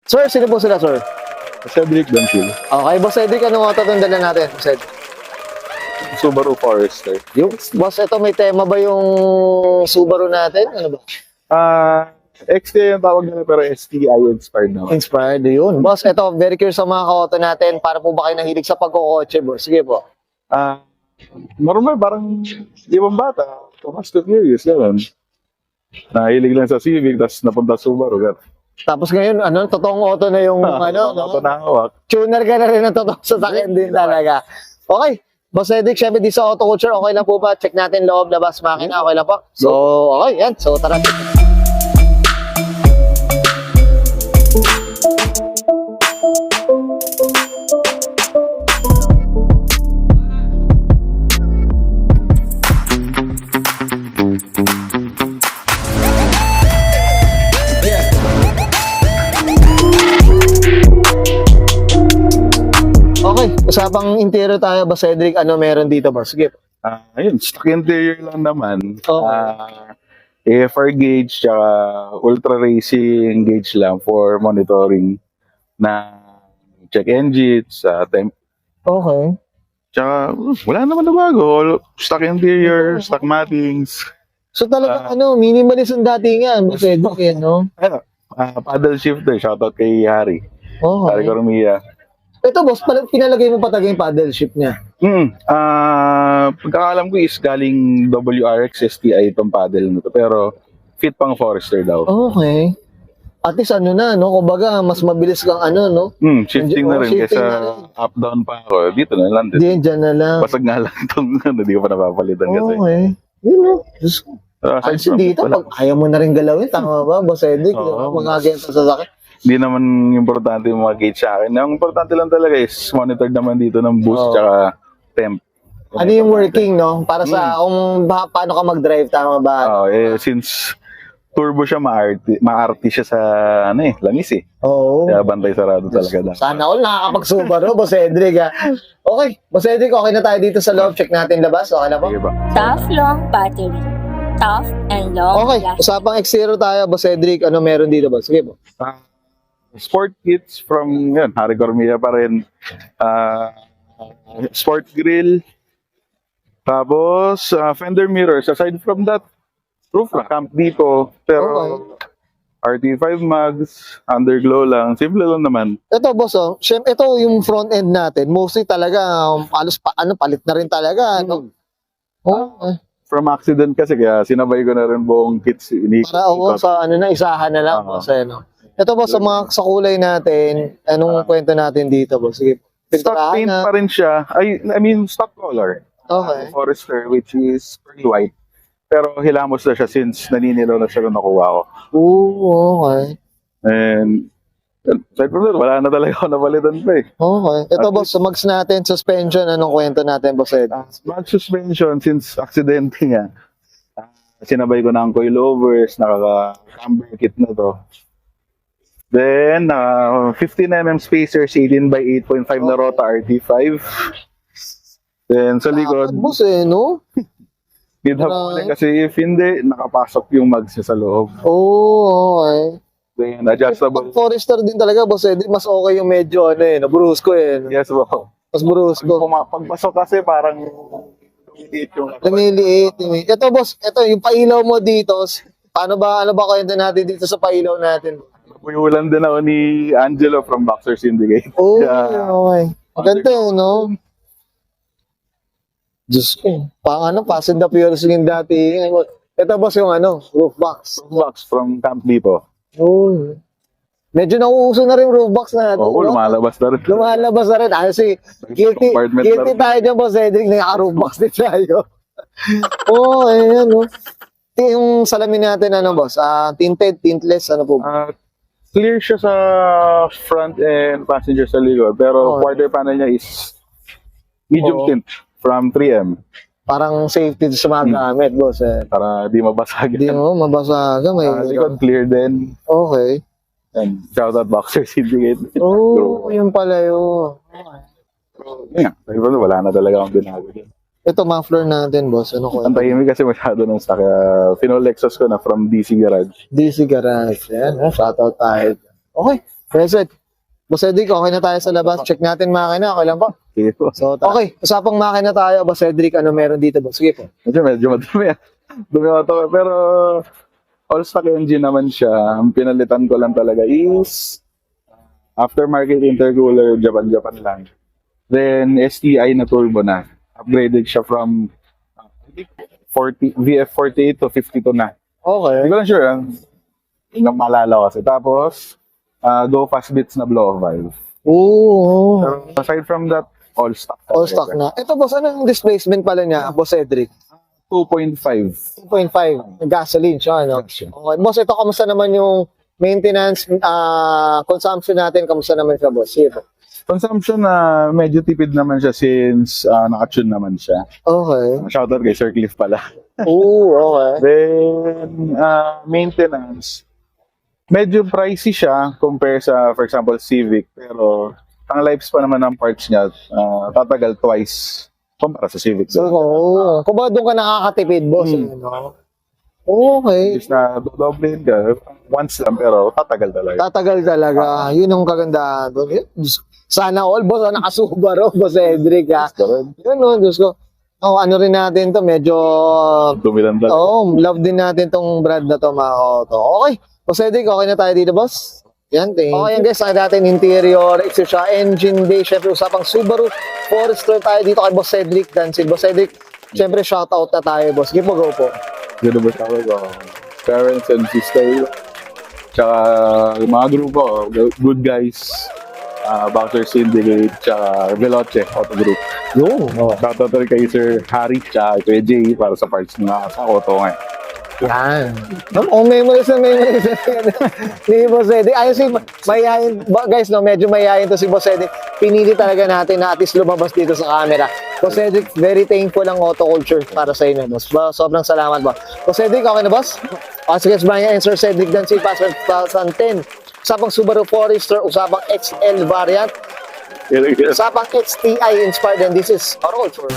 Sir, sino po sila, sir? Cedric Banchil. Okay, Boss Cedric, anong auto itong dala natin? Boss Cedric? Subaru Forester. Yung, boss, ito may tema ba yung Subaru natin? Ano ba? XT yung tawag nila pero STI inspired naman. Inspired yun. Boss, ito, very curious sa mga ka-auto natin. Para po ba kayo nahilig sa pagkukotse, boss? Sige po. Normal, parang ibang bata. Fast and Furious, gano'n. Nahilig lang sa Civic, tapos napunta sa Subaru, gano'n. Tapos ngayon, totoong auto na yung, Auto na hawak. tuner ka na rin ng totoong sasakyan din talaga. Okay. Boss Cedric, syempre di sa auto culture, okay lang po ba? Check natin loob, labas, makina, okay lang po? So, okay, yan. So, tara. Okay, usapang interior tayo, Boss Cedric. Ano meron dito, boss? Sige. Ayun, stock interior lang naman. Okay. AFR gauge, tsaka ultra racing gauge lang for monitoring na check engines, temp. Okay. Tsaka wala naman na bago. Stock interior, stock mattings. So talagang minimalist ang datingan, Boss Cedric, yan, no? Paddle shifter, shoutout kay Harry. Harry Okay. Cormia. Ito, boss, pinalagay mo pa talaga yung paddle ship niya. Pagkakalam ko is galing WRX STI itong paddle na to. Pero fit pang Forester daw. Okay. At least kumbaga, mas mabilis kang no? Shifting na rin. Shifting Kesa na rin. up-down pa ako. Dito na lang din. Diyan na lang. Basag nga lang itong hindi ko pa napapalitan kasi. Okay. Yun, no? Diyos ko. Aside Kasi from- dito, wala. pag ayaw mo na rin galawin, tama ba, Boss Cedric? Oo. Magkagento sa sakit. Hindi naman importante yung mga gauge sa akin. Ang importante lang talaga is monitored naman dito ng boost Oo. tsaka temp. Ano yung working, no? Para sa paano ka mag-drive, tama ba? Since turbo siya, maarty siya sa langis eh. Oo. Kaya bantay sarado talaga dapat. Sana all nakakapag-Subaru, Boss Cedric, ha? Okay, Boss Cedric, okay na tayo dito sa loob. Check natin labas, okay na po? Sige ba? Tough long battery. Tough and long Okay, lasting. usapang X0 tayo, Boss Cedric. Ano meron dito, boss? Sige po. Sport kits from Harry Cormia pa rin. Sport grill. Tapos fender mirrors. Aside from that, roof rack. Camp Depot. Pero RT5 mags, underglow lang. Simple lang naman. Ito, boss, syempre, ito yung front end natin. Mostly talaga, halos palit na rin talaga, no? From accident kasi kaya sinabay ko na rin buong kits. Para sa isahan na lang, boss, no? Ito, boss, sa kulay natin, anong kwento natin dito, boss? Sige, Stock paint pa rin siya. I mean, stock color. Okay. Forester, which is pearly white. Pero hilamos na siya since naninilaw na siya nung nakuha ko. Oo, okay. And aside from that, wala na talaga ako napalitan pa eh. Okay. Ito, boss, sa mags natin, suspension, anong kwento natin, boss, Ed? Mag suspension, since aksidente nga, sinabay ko na ang coilovers, nakaka-camber kit na to. Then, 15mm spacers, 18 by 8.5 na Rota RT5. Then, sa likod, Boss, no? githap ko ulit kasi if hindi, nakapasok yung mags niya sa loob. Oo, okay. Then, adjustable. Pag Forester din talaga, boss, Ed, mas okay yung medyo, brusco, Yes, po. Mas brusco. Pagpasok kasi parang lumiliit yung Lumiliit. Ito, boss, yung pailaw mo dito, ano ba kwento natin dito sa pailaw natin? Napuyulan din ako ni Angelo from Boxer Syndicate. Oo, Yeah. okay. Maganda, no? Diyos ko. Fast and the Furious yung dati. Ito, boss, yung roof box. Box from Camp Depot. Oo. Medyo nauuso na rin roof box natin. Oo, no? lumalabas na rin. Lumalabas na rin. Kasi guilty Compartment na rin. tayo dyan, boss Cedric, naka-roof box din tayo. Oo, ayan, no? Yung salamin natin, boss? Tinted, tintless, ano po? Clear siya sa front and passenger sa likod. Pero quarter panel niya is medium tint from 3M. Parang safety sa mga gamit, boss. Para di mabasag. Hindi mo, mabasa ka. Likod clear din. Okay. And shout out Boxer Syndicate. Oo, yun pala yun. Yeah, wala na talaga akong binago din. Ito, muffler natin, boss. Ano ko? Ang tahimik kasi masyado ng stock. Kaya Lexus ko na from DC Garage. DC Garage. Yan, shoutout tayo. Okay. Present. Boss Cedric, okay na tayo sa labas. Check natin makina. Okay lang po. Sige po. So, okay. Usapang makina tayo. Boss Cedric, ano meron dito, boss? Sige po. Medyo madumi. Dumi ako to. Pero all-stock engine naman siya. Ang pinalitan ko lang talaga is aftermarket intercooler, Japan lang. Then STI na turbo na. Upgraded siya from 40, VF48 to 52 na. Okay. Hindi ko lang sure. Hindi ko maalala kasi. Tapos, Go Fast Bits na blow-off valve. Oo. Pero aside from that, all stock. All stock na. Ito, boss, ano yung displacement pala niya, Boss Cedric? 2.5. 2.5. Gasoline siya, ano? Okay. Boss, ito, kamusta naman yung maintenance, consumption natin? Kamusta naman siya, boss? Sige po. Consumption na medyo tipid naman siya since naka-tune naman siya. Okay. Shoutout kay Sir Cliff pala. Oo, okay. Then, maintenance. Medyo pricey siya compare sa, for example, Civic. Pero, ang lifespan naman ng parts niya, tatagal twice kumpara sa Civic. So, kung ba doon ka nakakatipid, boss? Ano? Okay. Is na dodoblin ka, once lang, pero tatagal talaga. Tatagal talaga. Yun ang kagandahan doon. Sana all, boss, nakasubaru, Boss Cedric, ha? Yun, no, Diyos ko. Oh, ano rin natin to, medyo... Dumilan talaga. Love din natin tong brand na to, mga auto. Okay. Boss Cedric, okay na tayo dito, boss? Yan, thank you. Okay, yan guys, nakita natin interior, exterior, engine bay, syempre usapang Subaru Forester tayo dito kay Boss Cedric Dansil. Boss Cedric, syempre shoutout na tayo, boss. Give mo go po. Gano'n ba tawag ko? Parents and sister. Tsaka yung mga grupo, Good Guys, Bouncer Syndicate, tsaka Veloce Auto Group. Yung. Shoutout rin kay Sir Harry, tsaka kay Jay para sa parts na sa auto nga. Yan. Memories na memories. Ni Boss Cedric. Ayun si, mayayain, guys, no, medyo mayayain to si Boss Cedric. Pinili talaga natin na at least lumabas dito sa camera. Boss Cedric, very thankful ang auto culture para sa inyo, boss. Sobrang salamat, boss. Boss Cedric, okay na, boss? Sige, Brian and Sir Cedric Dansil, Password 2010. Usapang Subaru Forester, usapang XL variant, usapang XTI inspired, and this is auto culture.